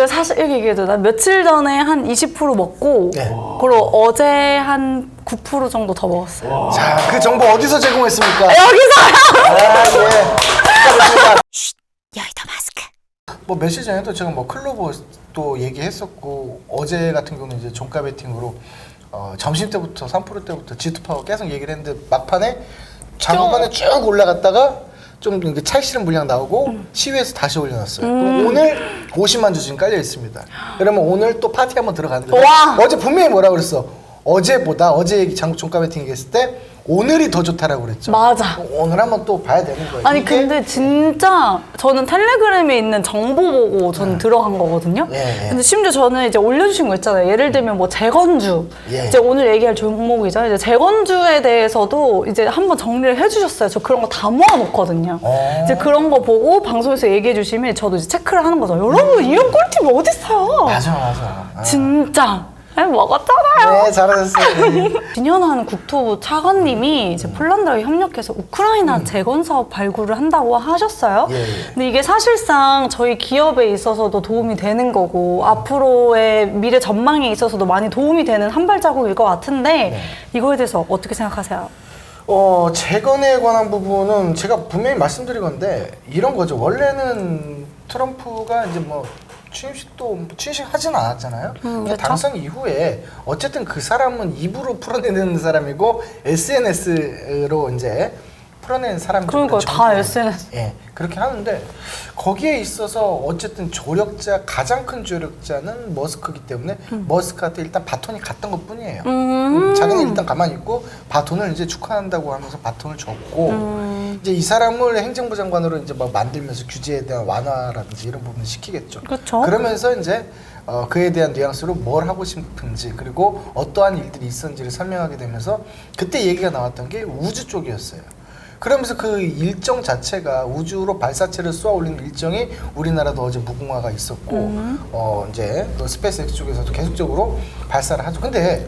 사실 이렇게 얘기해도 나 며칠 전에 한 20% 먹고 네. 그리고 어제 한 9% 정도 더 먹었어요. 자, 그 정보 어디서 제공했습니까? 여기서요! 아, 예. 축하드립니다. 여의도 마스크. 뭐 며칠 전에도 제가 뭐 클로버 또 얘기했었고 어제 같은 경우는 이제 종가 베팅으로 점심 때부터 3%대부터 G2파워 계속 얘기를 했는데 막판에 장후반에 쭉 올라갔다가 좀 찰실한 물량 나오고 시위에서 다시 올려놨어요. 오늘 50만 주 지금 깔려 있습니다. 그러면 오늘 또 파티 한번 들어가는 거예요. 어제 분명히 뭐라 그랬어? 어제보다 어제 종가 베팅 얘기했을 때 오늘이 더 좋다라고 그랬죠. 맞아. 오늘 한번 또 봐야 되는 거예요. 아니 근데 진짜 저는 텔레그램에 있는 정보 보고 저는 들어간 거거든요. 예. 근데 심지어 저는 이제 올려주신 거 있잖아요. 예를 들면 뭐 재건주. 예. 이제 오늘 얘기할 종목이죠. 이제 재건주에 대해서도 이제 한번 정리를 해주셨어요. 저 그런 거 다 모아놓거든요. 이제 그런 거 보고 방송에서 얘기해 주시면 저도 이제 체크를 하는 거죠. 여러분 이런 꿀팁이 어딨어요? 맞아. 진짜. 아니, 먹었잖아요. 네, 잘하셨어요. 진현한 국토부 차관님이 이제 폴란드와 협력해서 우크라이나 재건 사업 발굴을 한다고 하셨어요. 예. 근데 이게 사실상 저희 기업에 있어서도 도움이 되는 거고 앞으로의 미래 전망에 있어서도 많이 도움이 되는 한 발자국일 것 같은데 이거에 대해서 어떻게 생각하세요? 재건에 관한 부분은 제가 분명히 말씀드린 건데 이런 거죠. 원래는 트럼프가 이제 뭐 취임식 하진 않았잖아요. 그렇죠? 당선 이후에 어쨌든 그 사람은 입으로 풀어내는 사람이고 SNS로 이제 풀어내는 사람이죠. 그러니까 다 SNS. 예, 그렇게 하는데 거기에 있어서 어쨌든 가장 큰 조력자는 머스크이기 때문에 머스크한테 일단 바톤이 갔던 것 뿐이에요. 자기는 일단 가만히 있고 바톤을 이제 축하한다고 하면서 바톤을 줬고 이제 이 사람을 행정부 장관으로 이제 막 만들면서 규제에 대한 완화라든지 이런 부분을 시키겠죠. 그렇죠. 그러면서 이제 그에 대한 뉘앙스로 뭘 하고 싶은지 그리고 어떠한 일들이 있었는지를 설명하게 되면서 그때 얘기가 나왔던 게 우주 쪽이었어요. 그러면서 그 일정 자체가 우주로 발사체를 쏘아 올리는 일정이 우리나라도 어제 무궁화가 있었고 이제 그 스페이스X 쪽에서도 계속적으로 발사를 하죠. 근데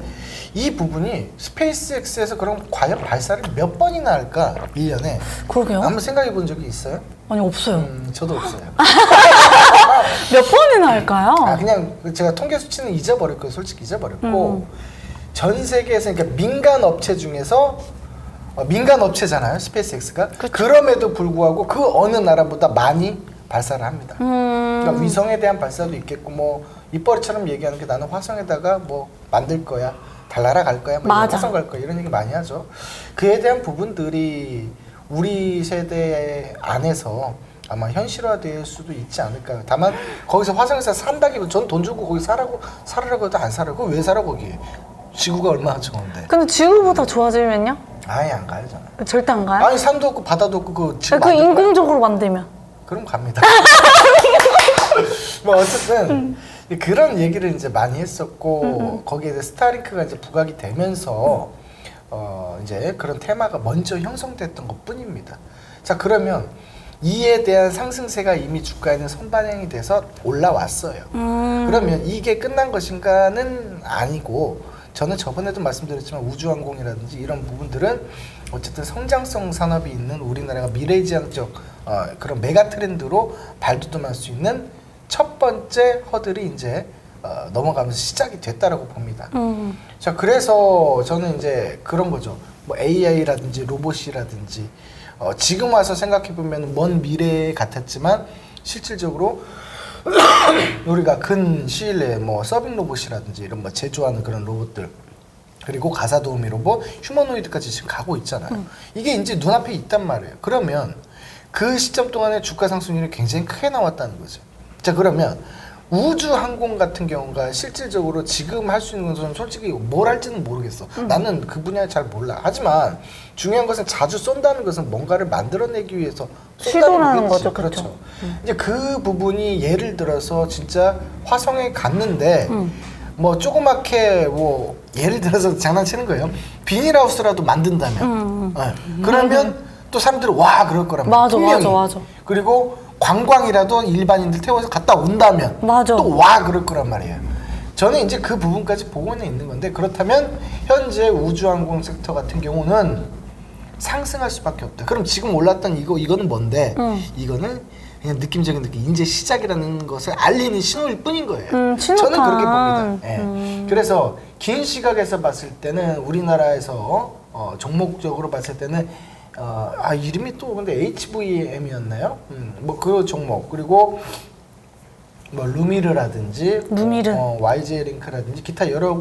이 부분이 스페이스X에서 그럼 과연 발사를 몇 번이나 할까? 1년에. 그러게요. 한번 생각해 본 적이 있어요? 아니 없어요. 저도 없어요. 몇 번이나 할까요? 그냥 제가 통계 수치는 잊어버렸고 솔직히 잊어버렸고 전 세계에서 그러니까 민간 업체 중에서 민간 업체잖아요, 스페이스X가. 그쵸. 그럼에도 불구하고 그 어느 나라보다 많이 발사를 합니다. 그러니까 위성에 대한 발사도 있겠고 뭐 입버릇처럼 얘기하는 게 나는 화성에다가 뭐 만들 거야, 달나라 갈 거야, 뭐 화성 갈 거야 이런 얘기 많이 하죠. 그에 대한 부분들이 우리 세대 안에서 아마 현실화될 수도 있지 않을까요? 다만 거기서 화성에서 산다기보다 전 돈 주고 거기 살으라고 해도 안 살아요. 그거 왜 살아 거기? 지구가 얼마나 좋은데. 근데 지구보다 좋아지면요? 아예 안 가요 저는. 절대 안 가요? 아니 산도 없고 바다도 없고 그 지금 그 인공적으로 만들면? 그럼 갑니다. 뭐 어쨌든 그런 얘기를 이제 많이 했었고 거기에 대해 스타링크가 이제 부각이 되면서 이제 그런 테마가 먼저 형성됐던 것뿐입니다. 자 그러면 이에 대한 상승세가 이미 주가에는 선반영이 돼서 올라왔어요. 그러면 이게 끝난 것인가는 아니고 저는 저번에도 말씀드렸지만 우주항공이라든지 이런 부분들은 어쨌든 성장성 산업이 있는 우리나라가 미래지향적 그런 메가 트렌드로 발돋움할 수 있는 첫 번째 허들이 이제 넘어가면서 시작이 됐다라고 봅니다. 자 그래서 저는 이제 그런 거죠. 뭐 AI라든지 로봇이라든지 지금 와서 생각해 보면 먼 미래 같았지만 실질적으로 우리가 근 시일 내에 뭐 서빙 로봇이라든지 이런 뭐 제조하는 그런 로봇들 그리고 가사 도우미 로봇, 휴머노이드까지 지금 가고 있잖아요. 이게 이제 눈앞에 있단 말이에요. 그러면 그 시점 동안에 주가 상승률이 굉장히 크게 나왔다는 거죠. 자 그러면 우주 항공 같은 경우가 실질적으로 지금 할 수 있는 것은 솔직히 뭘 할지는 모르겠어. 나는 그 분야에 잘 몰라. 하지만 중요한 것은 자주 쏜다는 것은 뭔가를 만들어내기 위해서 시도라는 거겠지. 거죠. 그렇죠. 이제 그 부분이 예를 들어서 진짜 화성에 갔는데 뭐 조그맣게 뭐 예를 들어서 장난치는 거예요. 비닐하우스라도 만든다면 그러면 또 사람들이 와 그럴 거란 말이야. 분명히. 맞아. 그리고 관광이라도 일반인들 태워서 갔다 온다면 또 와 그럴 거란 말이에요. 저는 이제 그 부분까지 보고는 있는 건데 그렇다면 현재 우주항공 섹터 같은 경우는 상승할 수밖에 없다. 그럼 지금 올랐던 이거는 뭔데? 이거는 그냥 느낌적인 느낌, 이제 시작이라는 것을 알리는 신호일 뿐인 거예요. 신호탄. 저는 그렇게 봅니다. 예. 그래서 긴 시각에서 봤을 때는 우리나라에서 종목적으로 봤을 때는 이름이 또 근데 HVM이었나요? 뭐 그 종목, 그리고 뭐 루미르라든지 루미르. YJ 링크라든지 기타 여러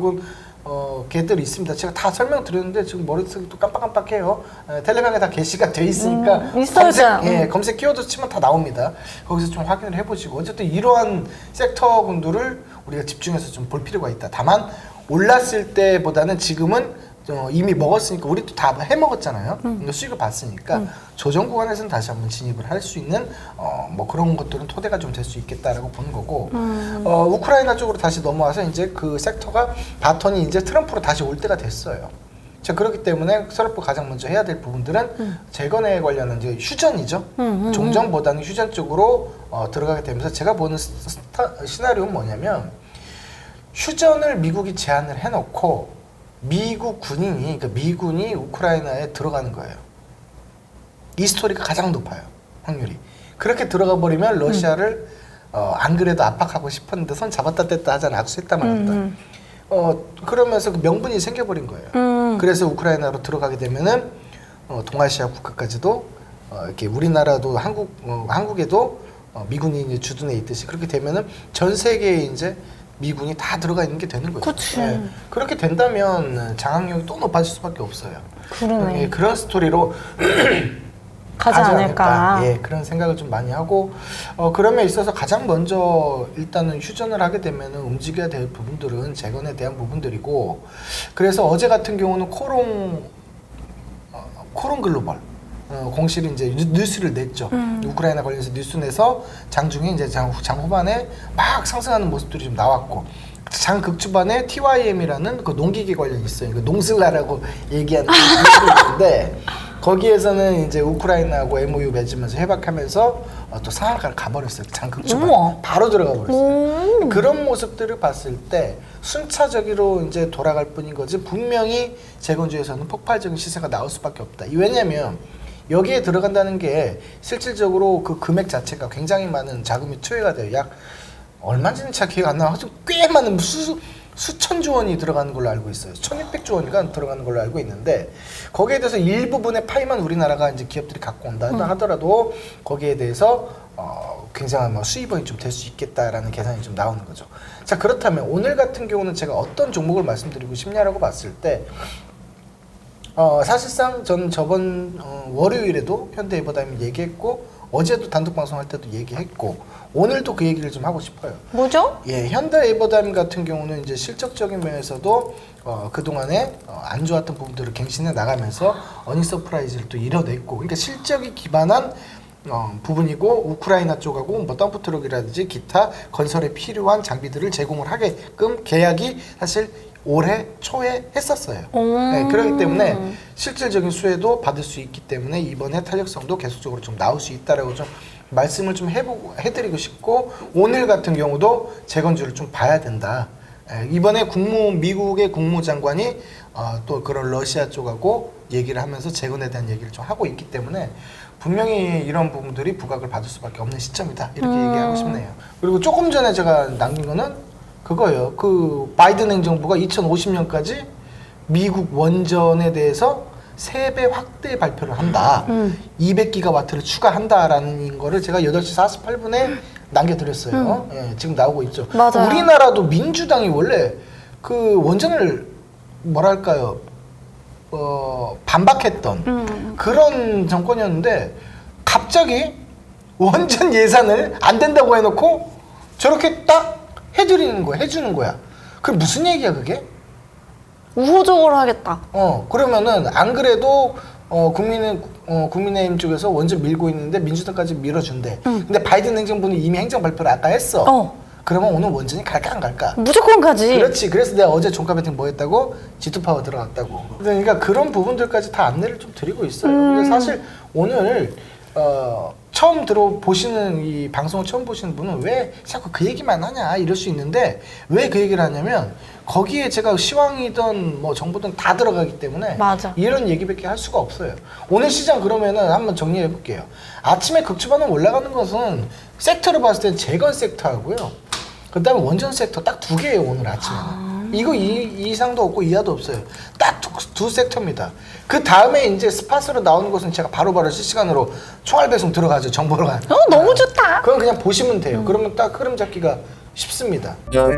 개들이 있습니다. 제가 다 설명드렸는데 지금 머릿속이 또 깜빡깜빡해요. 텔레그램에 다 게시가 돼 있으니까 있어요. 검색 키워드 치면 다 나옵니다. 거기서 좀 확인을 해보시고, 어쨌든 이러한 섹터군들을 우리가 집중해서 좀 볼 필요가 있다. 다만 올랐을 때보다는 지금은 이미 먹었으니까, 우리도 다 해먹었잖아요. 수익을 봤으니까 조정 구간에서는 다시 한번 진입을 할 수 있는 뭐 그런 것들은 토대가 좀 될 수 있겠다라고 보는 거고, 우크라이나 쪽으로 다시 넘어와서 이제 그 섹터가 바톤이 이제 트럼프로 다시 올 때가 됐어요. 자, 그렇기 때문에 서럽고 가장 먼저 해야 될 부분들은 재건에 관련한 이제 휴전이죠. 종전보다는 휴전 쪽으로 들어가게 되면서, 제가 보는 시나리오는 뭐냐면, 휴전을 미국이 제안을 해놓고 미국 군인이, 그러니까 미군이 우크라이나에 들어가는 거예요. 이 스토리가 가장 높아요, 확률이. 그렇게 들어가 버리면 러시아를 안 그래도 압박하고 싶었는데 손 잡았다 뗐다 하잖아. 악수했다 말았다. 그러면서 그 명분이 생겨버린 거예요. 그래서 우크라이나로 들어가게 되면은 동아시아 국가까지도 이렇게 우리나라도 한국에도 미군이 이제 주둔해 있듯이, 그렇게 되면은 전 세계에 이제 미군이 다 들어가 있는 게 되는 거죠. 그치. 예. 그렇게 된다면 장악력이 또 높아질 수밖에 없어요. 그러네. 예, 그런 스토리로 가지 않을까. 예, 그런 생각을 좀 많이 하고, 그럼에 있어서 가장 먼저 일단은 휴전을 하게 되면 움직여야 될 부분들은 재건에 대한 부분들이고, 그래서 어제 같은 경우는 코롱 글로벌 공실이 이제 뉴스를 냈죠. 우크라이나 관련해서 뉴스 내서 장중에 이제 장 후반에 막 상승하는 모습들이 좀 나왔고, 장 극초반에 TYM이라는 그 농기계 관련이 있어요. 그 농슬라라고 얘기하는 게 있는데, 거기에서는 이제 우크라이나하고 MOU 맺으면서 해박하면서 또 상한가를 가버렸어요. 장 극초반 바로 들어가 버렸어요. 그런 모습들을 봤을 때 순차적으로 이제 돌아갈 뿐인 거지, 분명히 재건주에서는 폭발적인 시세가 나올 수밖에 없다. 왜냐면 여기에 들어간다는 게 실질적으로 그 금액 자체가 굉장히 많은 자금이 투여가 돼요. 약 얼마인지는 잘 기억 안 나요. 꽤 많은 수천조 원이 들어가는 걸로 알고 있어요. 1600조 원이가 들어가는 걸로 알고 있는데, 거기에 대해서 일부분의 파이만 우리나라가 이제 기업들이 갖고 온다 하더라도 거기에 대해서 굉장한 뭐 수입원이 좀 될 수 있겠다라는 계산이 좀 나오는 거죠. 자, 그렇다면 오늘 같은 경우는 제가 어떤 종목을 말씀드리고 싶냐라고 봤을 때, 사실상 저는 저번 월요일에도 현대에버다임 얘기했고, 어제도 단독 방송할 때도 얘기했고, 오늘도 그 얘기를 좀 하고 싶어요. 뭐죠? 예, 현대에버다임 같은 경우는 이제 실적적인 면에서도 그동안에 안 좋았던 부분들을 갱신해 나가면서 어닝 서프라이즈를 또 이뤄냈고, 그러니까 실적이 기반한 부분이고, 우크라이나 쪽하고 뭐 덤프트럭이라든지 기타 건설에 필요한 장비들을 제공을 하게끔 계약이 사실 올해 초에 했었어요. 네, 그렇기 때문에 실질적인 수혜도 받을 수 있기 때문에 이번에 탄력성도 계속적으로 좀 나올 수 있다라고 좀 말씀을 좀 해드리고 싶고, 오늘 같은 경우도 재건주를 좀 봐야 된다. 이번에 미국의 국무장관이 또 그런 러시아 쪽하고 얘기를 하면서 재건에 대한 얘기를 좀 하고 있기 때문에 분명히 이런 부분들이 부각을 받을 수밖에 없는 시점이다, 이렇게 얘기하고 싶네요. 그리고 조금 전에 제가 남긴 거는 그거예요. 그 바이든 행정부가 2050년까지 미국 원전에 대해서 3배 확대 발표를 한다. 200기가와트를 추가한다라는 거를 제가 8시 48분에 남겨드렸어요. 예, 지금 나오고 있죠. 맞아요. 우리나라도 민주당이 원래 그 원전을 뭐랄까요, 반박했던 그런 정권이었는데, 갑자기 원전 예산을 안 된다고 해놓고 저렇게 딱 해주는 거야. 그럼 무슨 얘기야, 그게? 우호적으로 하겠다. 그러면은 안 그래도 국민의힘 쪽에서 원전 밀고 있는데 민주당까지 밀어준대. 근데 바이든 행정부는 이미 행정 발표를 아까 했어. 그러면 오늘 원전이 갈까 안 갈까? 무조건 가지. 그렇지. 그래서 내가 어제 종가 배팅 뭐 했다고? G2파워 들어갔다고. 그러니까 그런 부분들까지 다 안내를 좀 드리고 있어요. 근데 사실 오늘 처음 들어보시는 이 방송을 처음 보시는 분은 왜 자꾸 그 얘기만 하냐 이럴 수 있는데 왜 그 얘기를 하냐면 거기에 제가 시황이든 뭐 정보든 다 들어가기 때문에 맞아. 이런 얘기밖에 할 수가 없어요. 오늘 시장 그러면은 한번 정리해 볼게요. 아침에 극주 반응 올라가는 것은 섹터를 봤을 땐 재건 섹터하고요. 그 다음에 원전 섹터 딱 두 개예요 오늘 아침에는. 이거 이상도 없고 이하도 없어요. 딱 두 섹터입니다. 그 다음에 이제 스팟으로 나오는 것은 제가 바로바로 실시간으로 총알 배송 들어가죠. 정보로 가. 너무 좋다. 그건 그냥 보시면 돼요. 그러면 딱 흐름 잡기가 쉽습니다. 가자